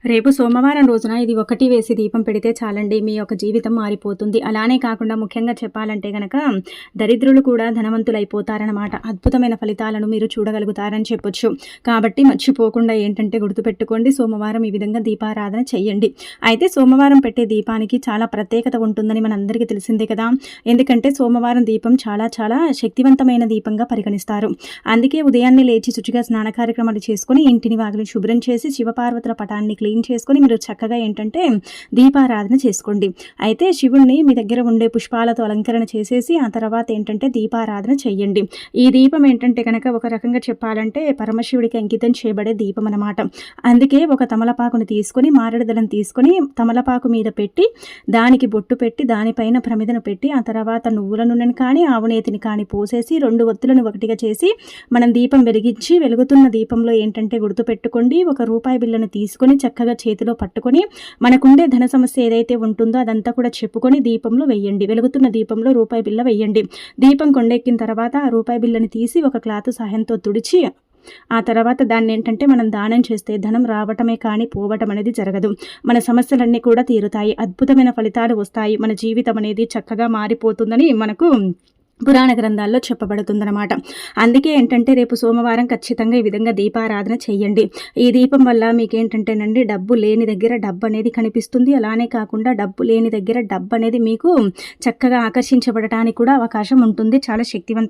రేపు సోమవారం రోజున ఇది ఒకటి వేసి దీపం పెడితే చాలండి, మీ యొక్క జీవితం మారిపోతుంది. అలానే కాకుండా ముఖ్యంగా చెప్పాలంటే గనక దరిద్రులు కూడా ధనవంతులైపోతారనమాట. అద్భుతమైన ఫలితాలను మీరు చూడగలుగుతారని చెప్పొచ్చు. కాబట్టి మర్చిపోకుండా ఏంటంటే గుర్తుపెట్టుకోండి, సోమవారం ఈ విధంగా దీపారాధన చెయ్యండి. అయితే సోమవారం పెట్టే దీపానికి చాలా ప్రత్యేకత ఉంటుందని మనందరికీ తెలిసిందే కదా. ఎందుకంటే సోమవారం దీపం చాలా చాలా శక్తివంతమైన దీపంగా పరిగణిస్తారు. అందుకే ఉదయాన్నే లేచి శుచిగా స్నాన కార్యక్రమాలు చేసుకొని ఇంటిని వాకిలిని శుభ్రం చేసి శివపార్వతుల పటాన్ని క్లీన్ చేసుకొని మీరు చక్కగా ఏంటంటే దీపారాధన చేసుకోండి. అయితే శివుణ్ణి మీ దగ్గర ఉండే పుష్పాలతో అలంకరణ చేసేసి ఆ తర్వాత ఏంటంటే దీపారాధన చెయ్యండి. ఈ దీపం ఏంటంటే కనుక ఒక రకంగా చెప్పాలంటే పరమశివుడికి అంకితం చేయబడే దీపం అన్నమాట. అందుకే ఒక తమలపాకుని తీసుకొని మారేడుదలను తీసుకొని తమలపాకు మీద పెట్టి దానికి బొట్టు పెట్టి దానిపైన ప్రమిదను పెట్టి ఆ తర్వాత నువ్వుల నూనెను కానీ ఆవునేతిని కానీ పోసేసి 2 ఒత్తులను ఒకటిగా చేసి మనం దీపం వెలిగించి వెలుగుతున్న దీపంలో ఏంటంటే గుర్తుపెట్టుకోండి, ఒక రూపాయి బిళ్ళను తీసుకొని చక్కగా చేతిలో పట్టుకొని మనకుండే ధన సమస్య ఏదైతే ఉంటుందో అదంతా కూడా చెప్పుకొని దీపంలో వెయ్యండి. వెలుగుతున్న దీపంలో రూపాయి బిళ్ళ వెయ్యండి. దీపం కొండెక్కిన తర్వాత ఆ రూపాయి బిళ్ళని తీసి ఒక క్లాత్ సహాయంతో తుడిచి ఆ తర్వాత దాన్ని ఏంటంటే మనం దానం చేస్తే ధనం రావటమే కానీ పోవటం అనేది జరగదు. మన సమస్యలన్నీ కూడా తీరుతాయి, అద్భుతమైన ఫలితాలు వస్తాయి, మన జీవితం అనేది చక్కగా మారిపోతుందని మనకు పురాణ గ్రంథాల్లో చెప్పబడుతుందన్నమాట. అందుకే ఏంటంటే రేపు సోమవారం ఖచ్చితంగా ఈ విధంగా దీపారాధన చెయ్యండి. ఈ దీపం వల్ల మీకేంటంటేనండి డబ్బు లేని దగ్గర డబ్బు అనేది కనిపిస్తుంది. అలానే కాకుండా డబ్బు లేని దగ్గర డబ్బు అనేది మీకు చక్కగా ఆకర్షించబడటానికి కూడా అవకాశం ఉంటుంది. చాలా శక్తివంత